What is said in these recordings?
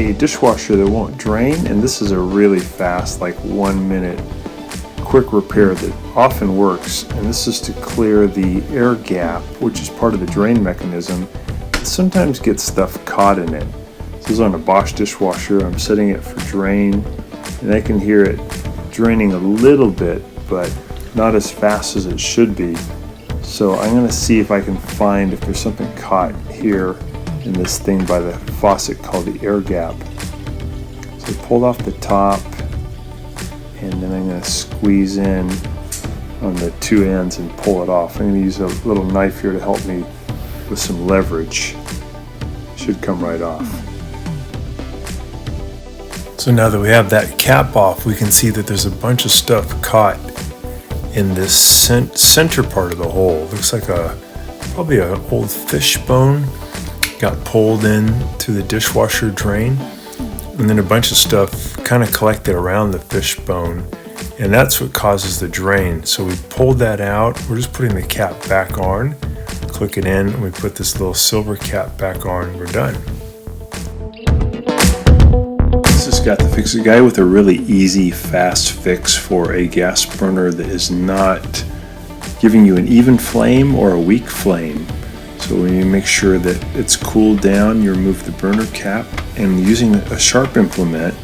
a dishwasher that won't drain, and this is a really fast, like 1 minute quick repair that often works. And this is to clear the air gap, which is part of the drain mechanism. It sometimes gets stuff caught in it. This is on a Bosch dishwasher. I'm setting it for drain, and I can hear it draining a little bit, but not as fast as it should be. So I'm going to see if I can find if there's something caught here in this thing by the faucet called the air gap. So I pulled off the top, and then I'm going to squeeze in on the two ends and pull it off. I'm going to use a little knife here to help me with some leverage. Should come right off. So now that we have that cap off, we can see that there's a bunch of stuff caught in this center part of the hole. Looks like probably an old fish bone got pulled in through the dishwasher drain, and then a bunch of stuff kind of collected around the fish bone, and that's what causes the drain. So we pulled that out. We're just putting the cap back on, click it in, and we put this little silver cap back on. We're done. This has got the fix. A guy with a really easy, fast fix for a gas burner that is not giving you an even flame or a weak flame. So when you make sure that it's cooled down, you remove the burner cap, and using a sharp implement,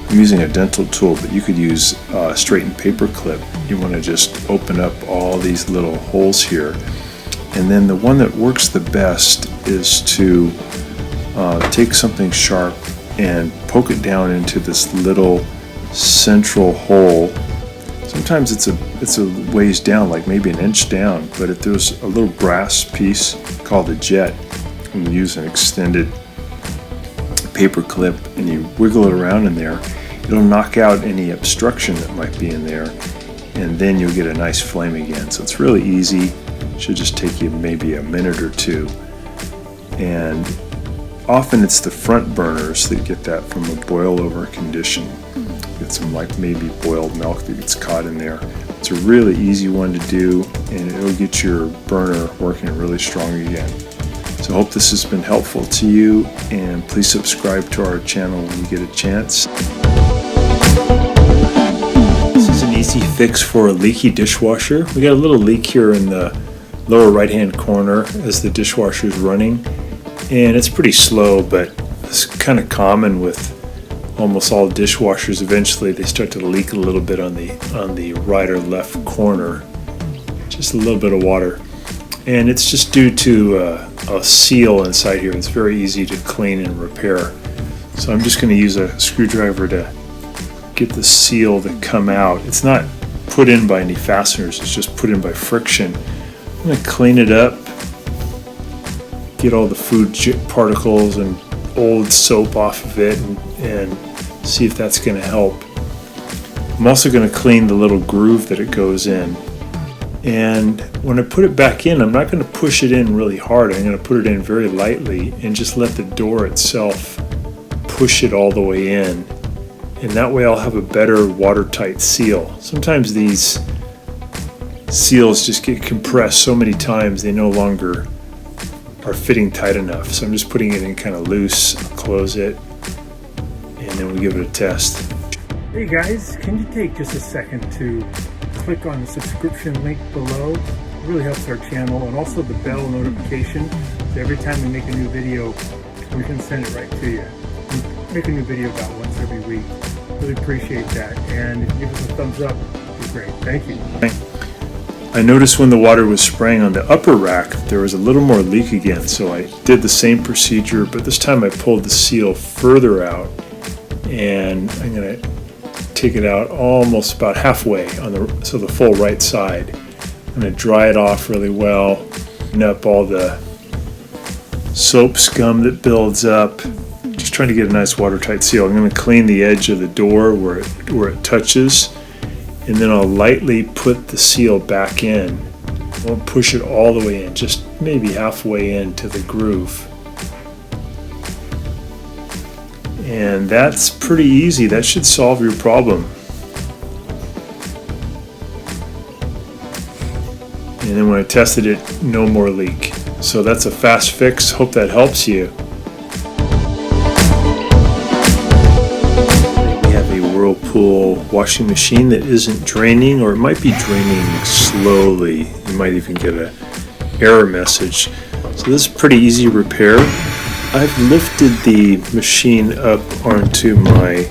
I'm using a dental tool, but you could use a straightened paper clip. You want to just open up all these little holes here. And then the one that works the best is to take something sharp and poke it down into this little central hole. Sometimes it's a ways down, like maybe an inch down, but if there's a little brass piece called a jet, and you use an extended paper clip and you wiggle it around in there, it'll knock out any obstruction that might be in there, and then you'll get a nice flame again. So it's really easy. Should just take you maybe a minute or two. And often it's the front burners that get that from a boil over condition. Get some like maybe boiled milk that gets caught in there. It's a really easy one to do, and it'll get your burner working really strong again. So I hope this has been helpful to you, and please subscribe to our channel when you get a chance. This is an easy fix for a leaky dishwasher. We got a little leak here in the lower right hand corner as the dishwasher is running, and it's pretty slow, but it's kind of common with almost all dishwashers. Eventually they start to leak a little bit on the right or left corner, just a little bit of water, and it's just due to a seal inside here. It's very easy to clean and repair. So I'm just going to use a screwdriver to get the seal to come out. It's not put in by any fasteners, it's just put in by friction. I'm going to clean it up, get all the food particles and old soap off of it, and see if that's going to help. I'm also going to clean the little groove that it goes in. And when I put it back in, I'm not going to push it in really hard. I'm going to put it in very lightly and just let the door itself push it all the way in. And that way I'll have a better watertight seal. Sometimes these seals just get compressed so many times they no longer are fitting tight enough. So I'm just putting it in kind of loose, close it, and then we give it a test. Hey guys, can you take just a second to click on the subscription link below? It really helps our channel, and also the bell notification, so every time we make a new video, we can send it right to you. We make a new video about once every week. Really appreciate that, and if you give us a thumbs up, it'd be great. Thank you. I noticed when the water was spraying on the upper rack, there was a little more leak again, so I did the same procedure, but this time I pulled the seal further out, and I'm going to take it out almost about halfway on the full right side. I'm going to dry it off really well, clean up all the soap scum that builds up, just trying to get a nice watertight seal. I'm going to clean the edge of the door where it touches, and then I'll lightly put the seal back in. I won't push it all the way in, just maybe halfway into the groove. And that's pretty easy. That should solve your problem. And then when I tested it, no more leak. So that's a fast fix. Hope that helps you. washing machine that isn't draining, or it might be draining slowly. You might even get an error message. So this is pretty easy repair. I've lifted the machine up onto my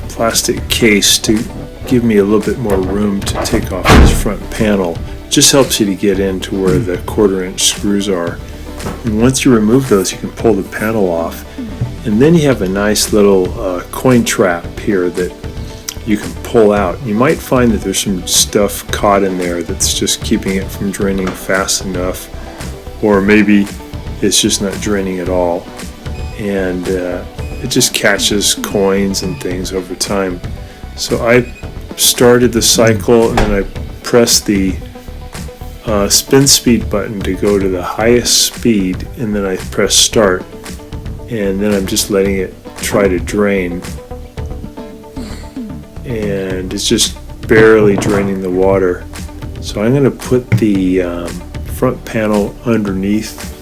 plastic case to give me a little bit more room to take off this front panel. It just helps you to get into where the 1/4" screws are. And once you remove those, you can pull the panel off. And then you have a nice little coin trap here that you can pull out. You might find that there's some stuff caught in there that's just keeping it from draining fast enough, or maybe it's just not draining at all, and it just catches coins and things over time. So I started the cycle, and then I pressed the spin speed button to go to the highest speed, and then I press start, and then I'm just letting it try to drain, and it's just barely draining the water. So I'm going to put the front panel underneath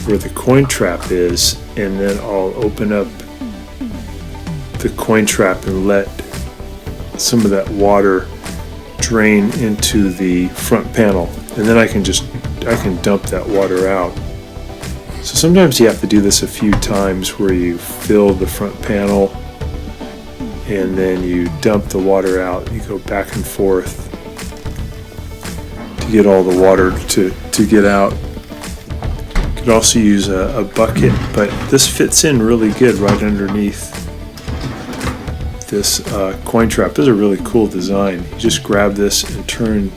where the coin trap is, and then I'll open up the coin trap and let some of that water drain into the front panel, and then I can dump that water out. So sometimes you have to do this a few times, where you fill the front panel and then you dump the water out. You go back and forth to get all the water to get out. You could also use a bucket, but this fits in really good right underneath this coin trap. This is a really cool design. You just grab this and turn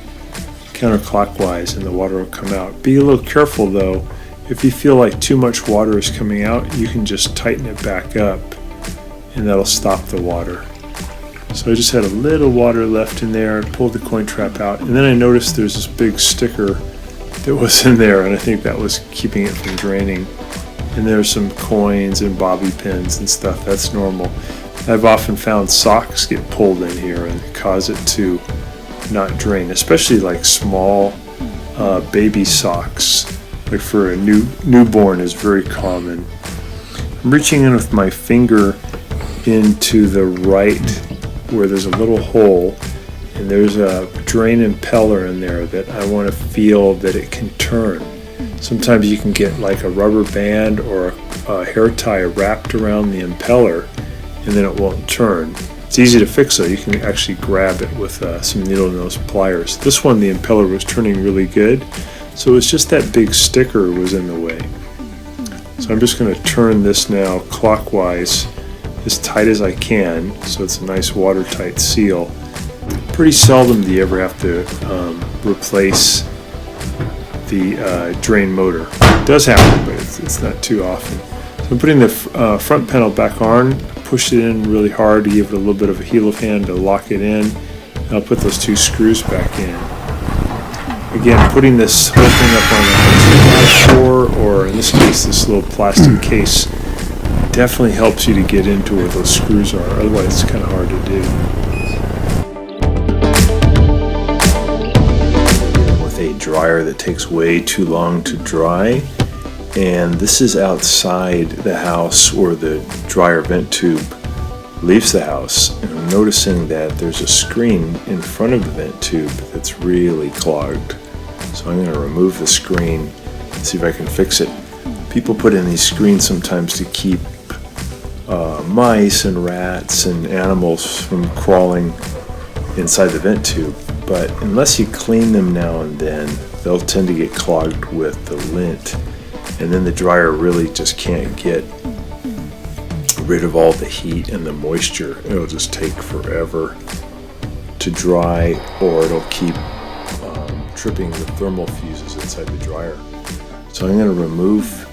counterclockwise and the water will come out. Be a little careful though. If you feel like too much water is coming out, you can just tighten it back up and that'll stop the water. So I just had a little water left in there, pulled the coin trap out, and then I noticed there's this big sticker that was in there, and I think that was keeping it from draining. And there's some coins and bobby pins and stuff. That's normal. I've often found socks get pulled in here and cause it to not drain, especially like small baby socks. Like for a newborn is very common. I'm reaching in with my finger into the right where there's a little hole, and there's a drain impeller in there that I want to feel that it can turn. Sometimes you can get like a rubber band or a hair tie wrapped around the impeller, and then it won't turn. It's easy to fix though. You can actually grab it with some needle nose pliers. This one, the impeller was turning really good, so it's just that big sticker was in the way. So I'm just going to turn this now clockwise as tight as I can, so it's a nice watertight seal. Pretty seldom do you ever have to replace the drain motor. It does happen, but it's not too often. So I'm putting the front panel back on, push it in really hard to give it a little bit of a heel of hand to lock it in, and I'll put those two screws back in. Again, putting this whole thing up on a 2x4, or in this case this little plastic case, definitely helps you to get into where those screws are, otherwise it's kind of hard to do. With a dryer that takes way too long to dry, and this is outside the house where the dryer vent tube leaves the house, and I'm noticing that there's a screen in front of the vent tube that's really clogged. So I'm going to remove the screen and see if I can fix it. People put in these screens sometimes to keep mice and rats and animals from crawling inside the vent tube, but unless you clean them now and then, they'll tend to get clogged with the lint, and then the dryer really just can't get rid of all the heat and the moisture. It'll just take forever to dry, or it'll keep tripping the thermal fuses inside the dryer. So I'm going to remove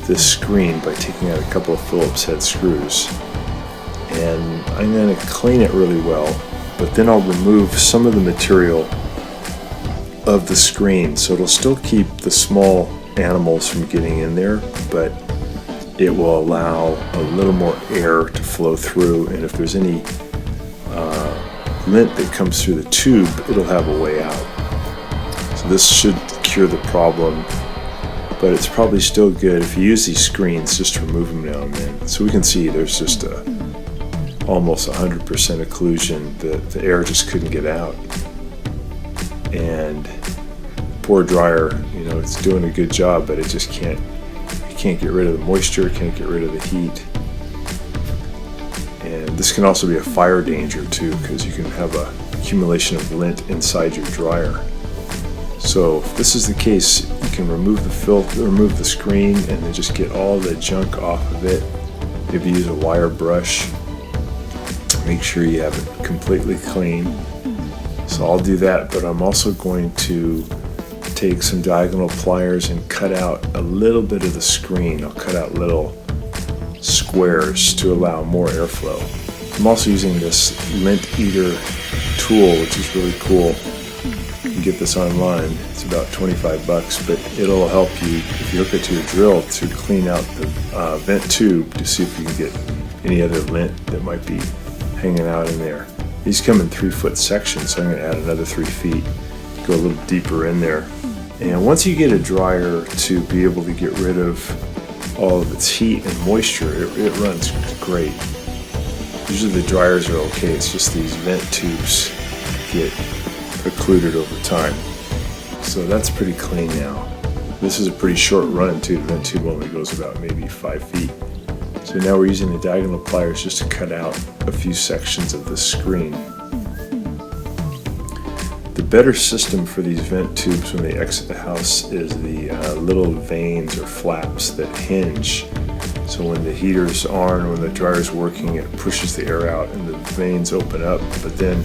this screen by taking out a couple of Phillips head screws, and I'm going to clean it really well, but then I'll remove some of the material of the screen, so it'll still keep the small animals from getting in there, but it will allow a little more air to flow through, and if there's any lint that comes through the tube, it'll have a way out. So this should cure the problem, but it's probably still good if you use these screens, just to remove them now and then. So we can see there's just a almost 100% occlusion. The air just couldn't get out. And poor dryer, you know, it's doing a good job, but it just can't get rid of the moisture, can't get rid of the heat. And this can also be a fire danger too, because you can have a accumulation of lint inside your dryer. So if this is the case, you can remove the filter, remove the screen, and then just get all the junk off of it. Maybe use a wire brush. Make sure you have it completely clean. So I'll do that, but I'm also going to take some diagonal pliers and cut out a little bit of the screen. I'll cut out little squares to allow more airflow. I'm also using this lint eater tool, which is really cool. You can get this online. It's about 25 bucks, but it'll help you, if you hook it to your drill, to clean out the vent tube to see if you can get any other lint that might be hanging out in there. These come in 3-foot sections, so I'm going to add another 3 feet, go a little deeper in there. And once you get a dryer to be able to get rid of all of its heat and moisture, it runs great. Usually the dryers are okay, it's just these vent tubes get occluded over time. So that's pretty clean now. This is a pretty short run too. The vent tube only goes about maybe 5 feet. So now we're using the diagonal pliers just to cut out a few sections of the screen. The better system for these vent tubes when they exit the house is the little vanes or flaps that hinge. So when the heater's on, when the dryer's working, it pushes the air out and the vanes open up, but then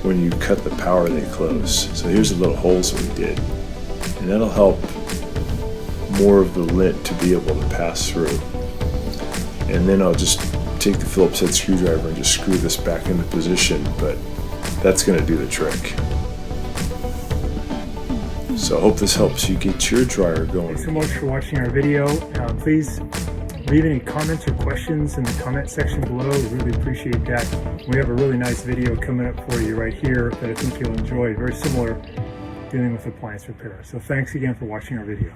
when you cut the power, they close. So here's the little holes that we did. And that'll help more of the lint to be able to pass through. And then I'll just take the Phillips head screwdriver and just screw this back into position, but that's going to do the trick. So I hope this helps you get your dryer going. Thanks so much for watching our video. Please leave any comments or questions in the comment section below. We really appreciate that. We have a really nice video coming up for you right here that I think you'll enjoy. Very similar, dealing with appliance repair. So thanks again for watching our video.